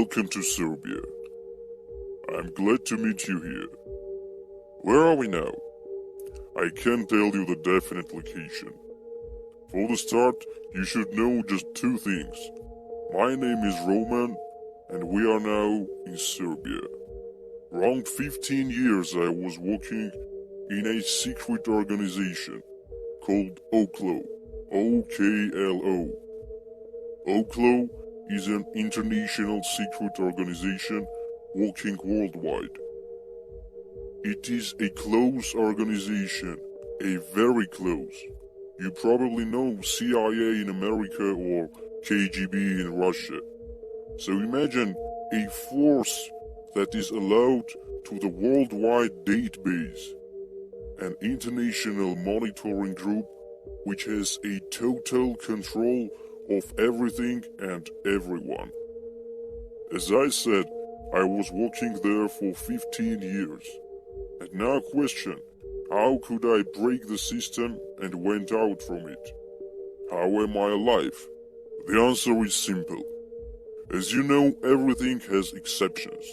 welcome to Serbia. I'm glad to meet you here. Where are we now? I can't tell you the definite location. For the start, you should know just two things. My name is Roman, and we are now in Serbia. Around 15 years I was working in a secret organization called OKLO, O-K-L-O. OKLO is an international secret organization working worldwide. It is a close organization, a very close. You probably know CIA in America or KGB in Russia. So imagine a force that is allowed to the worldwide database, an international monitoring group which has a total control of everything and everyone. As I said, I was working there for 15 years. And now question, how could I break the system and went out from it? How am I alive? The answer is simple. As you know, everything has exceptions.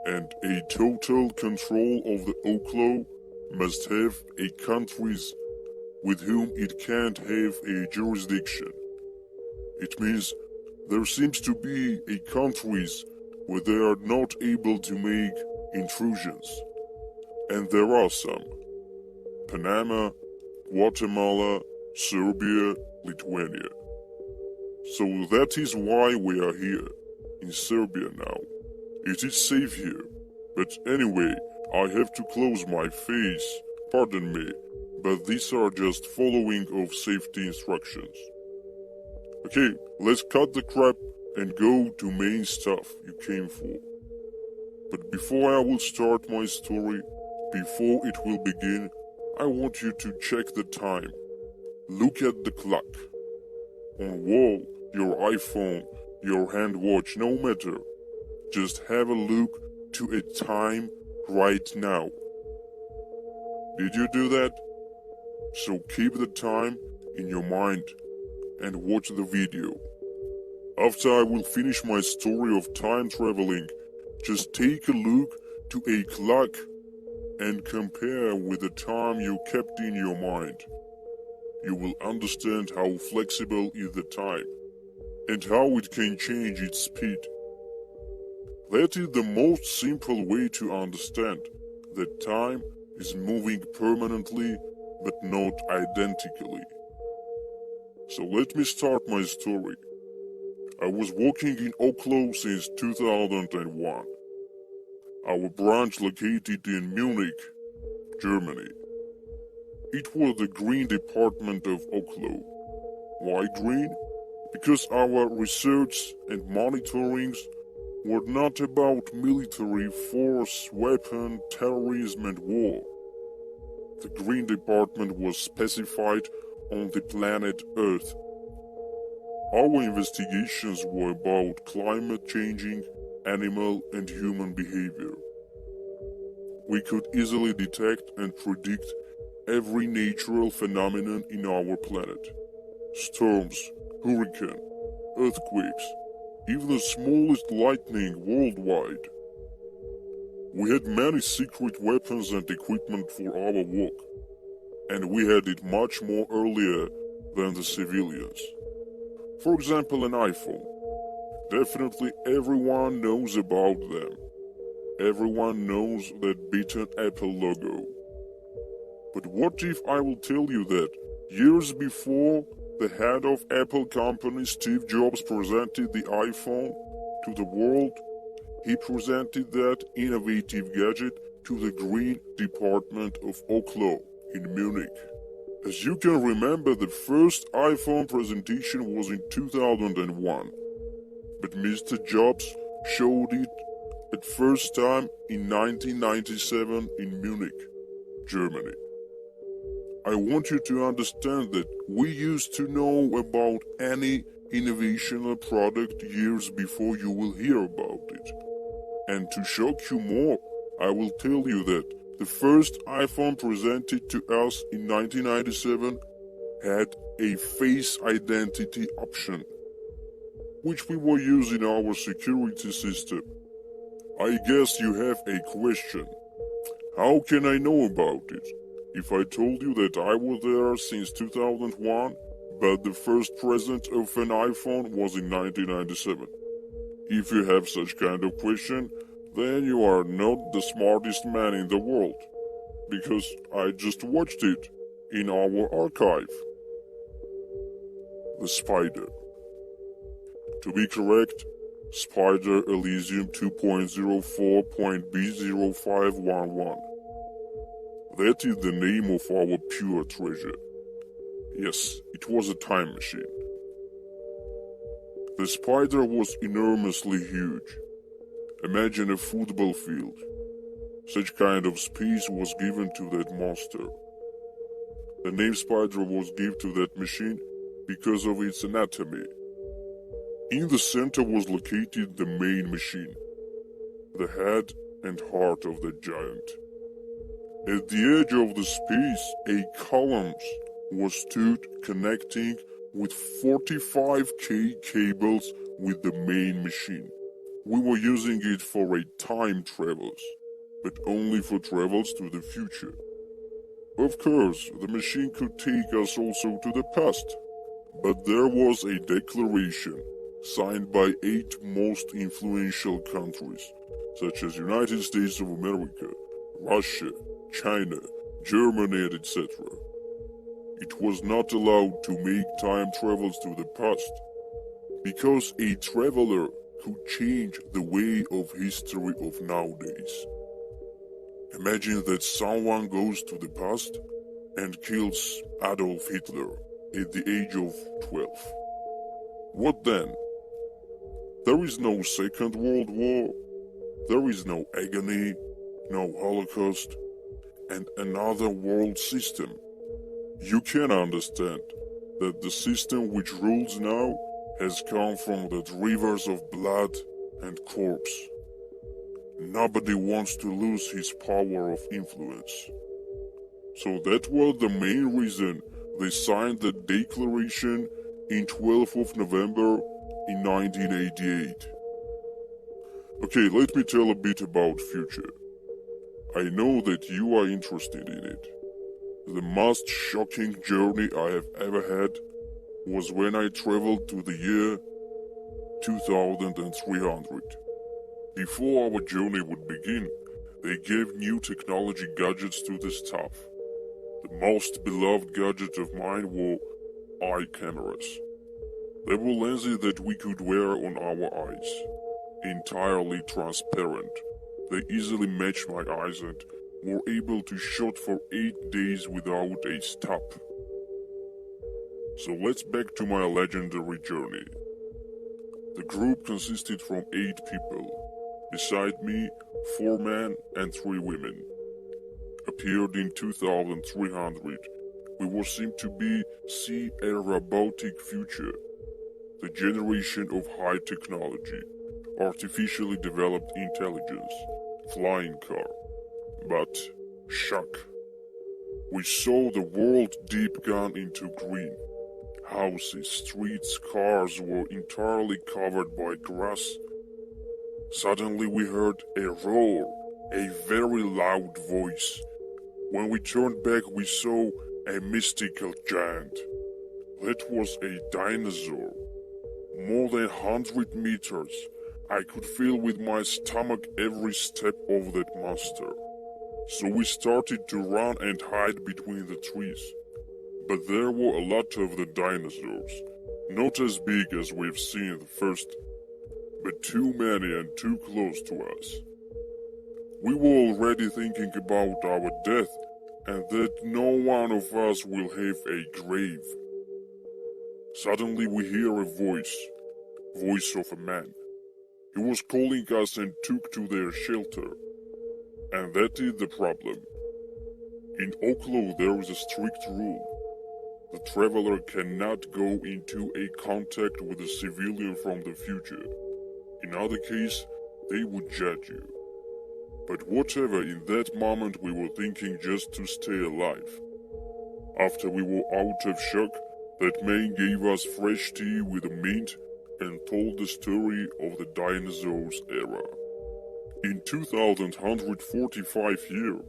And a total control of the OKLO must have a countries with whom it can't have a jurisdiction. It means there seems to be a countries where they are not able to make intrusions. And there are some. Panama, Guatemala, Serbia, Lithuania. So that is why we are here, in Serbia now. It is safe here. But anyway, I have to close my face, pardon me, but these are just following of safety instructions. Okay, let's cut the crap and go to main stuff you came for. But before I will start my story, before it will begin, I want you to check the time. Look at the clock. On wall, your iPhone, your hand watch, no matter. Just have a look to a time right now. Did you do that? So keep the time in your mind and watch the video. After I will finish my story of time traveling, just take a look to a clock and compare with the time you kept in your mind. You will understand how flexible is the time and how it can change its speed. That is the most simple way to understand that time is moving permanently but not identically. So let me start my story. I was working in OKLO since 2001. Our branch located in Munich, Germany. It was the green department of OKLO. Why green? Because our research and monitorings were not about military force, weapon, terrorism and war. The green department was specified on the planet Earth. Our investigations were about climate changing, animal and human behavior. We could easily detect and predict every natural phenomenon in our planet. Storms, hurricanes, earthquakes, even the smallest lightning worldwide. We had many secret weapons and equipment for our work, and we had it much more earlier than the civilians. For example, an iPhone. Definitely everyone knows about them. Everyone knows that beaten Apple logo. But what if I will tell you that years before the head of Apple company Steve Jobs presented the iPhone to the world, he presented that innovative gadget to the green department of OKLO in Munich. As you can remember, the first iPhone presentation was in 2001. But Mr. Jobs showed it at first time in 1997 in Munich, Germany. I want you to understand that we used to know about any innovational product years before you will hear about it. And to shock you more, I will tell you that the first iPhone presented to us in 1997 had a face identity option. which we will use in our security system. I guess you have a question. How can I know about it? If I told you that I was there since 2001, but the first present of an iPhone was in 1997. If you have such kind of question, then you are not the smartest man in the world, because I just watched it in our archive. The spider. To be correct, Spider Elysium 2.04.B0511. That is the name of our pure treasure. Yes, it was a time machine. The spider was enormously huge. Imagine a football field. Such kind of space was given to that monster. The name spider was given to that machine because of its anatomy. In the center was located the main machine, the head and heart of the giant. At the edge of the space, a column was stood connecting with 45K cables with the main machine. We were using it for a time travels, but only for travels to the future. Of course, the machine could take us also to the past, but there was a declaration signed by 8 most influential countries, such as United States of America, Russia, China, Germany, and etc. It was not allowed to make time travels to the past, because a traveler could change the way of history of nowadays. Imagine that someone goes to the past and kills Adolf Hitler at the age of 12. What then? There is no Second World War, there is no agony, no Holocaust, and another world system. You can understand that the system which rules now has come from the rivers of blood and corpse. Nobody wants to lose his power of influence. So that was the main reason they signed the declaration in 12th of November in 1988. Okay, let me tell a bit about future. I know that you are interested in it. The most shocking journey I have ever had was when I traveled to the year 2300. Before our journey would begin, they gave new technology gadgets to the staff. The most beloved gadget of mine were eye cameras. They were lenses that we could wear on our eyes. Entirely transparent, they easily matched my eyes and were able to shoot for 8 days without a stop. So let's back to my legendary journey. The group consisted from 8 people. Beside me, 4 men and 3 women. Appeared in 2300, we were seen to see a robotic future. The generation of high technology, artificially developed intelligence, flying car. But, shock. We saw the world deep gone into green. Houses, streets, cars were entirely covered by grass. Suddenly we heard a roar, a very loud voice. When we turned back, we saw a mystical giant. That was a dinosaur. More than 100 meters. I could feel with my stomach every step of that monster. So we started to run and hide between the trees. But there were a lot of the dinosaurs. Not as big as we've seen the first, but too many and too close to us. We were already thinking about our death and that no one of us will have a grave. Suddenly we hear a voice of a man. He was calling us and took to their shelter. And that is the problem. In Oslo there is a strict rule. The traveler cannot go into a contact with a civilian from the future. In other case, they would judge you. But whatever, in that moment we were thinking just to stay alive. After we were out of shock, that man gave us fresh tea with a mint and told the story of the dinosaurs era. In 2145 year,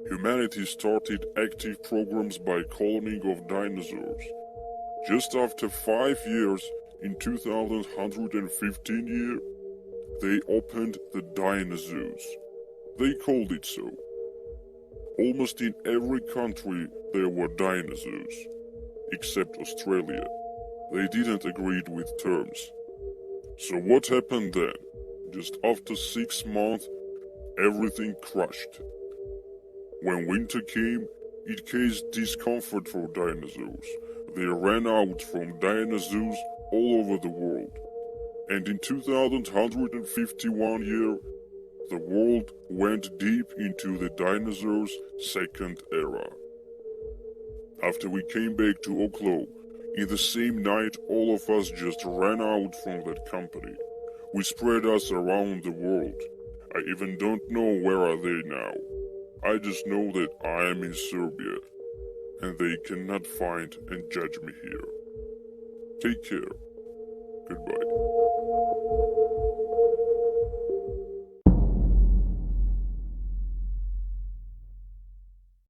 humanity started active programs by cloning of dinosaurs. Just after 5 years, in 2115 year, they opened the Dinosaurs. They called it so. Almost in every country there were dinosaurs, except Australia. They didn't agree with terms. So what happened then? Just after 6 months, everything crashed. When winter came, it caused discomfort for dinosaurs. They ran out from dinosaurs all over the world. And in 2151 year, the world went deep into the dinosaurs' second era. After we came back to Oklo, in the same night all of us just ran out from that company. We spread us around the world. I even don't know where are they now. I just know that I am in Serbia, and they cannot find and judge me here. Take care. Goodbye.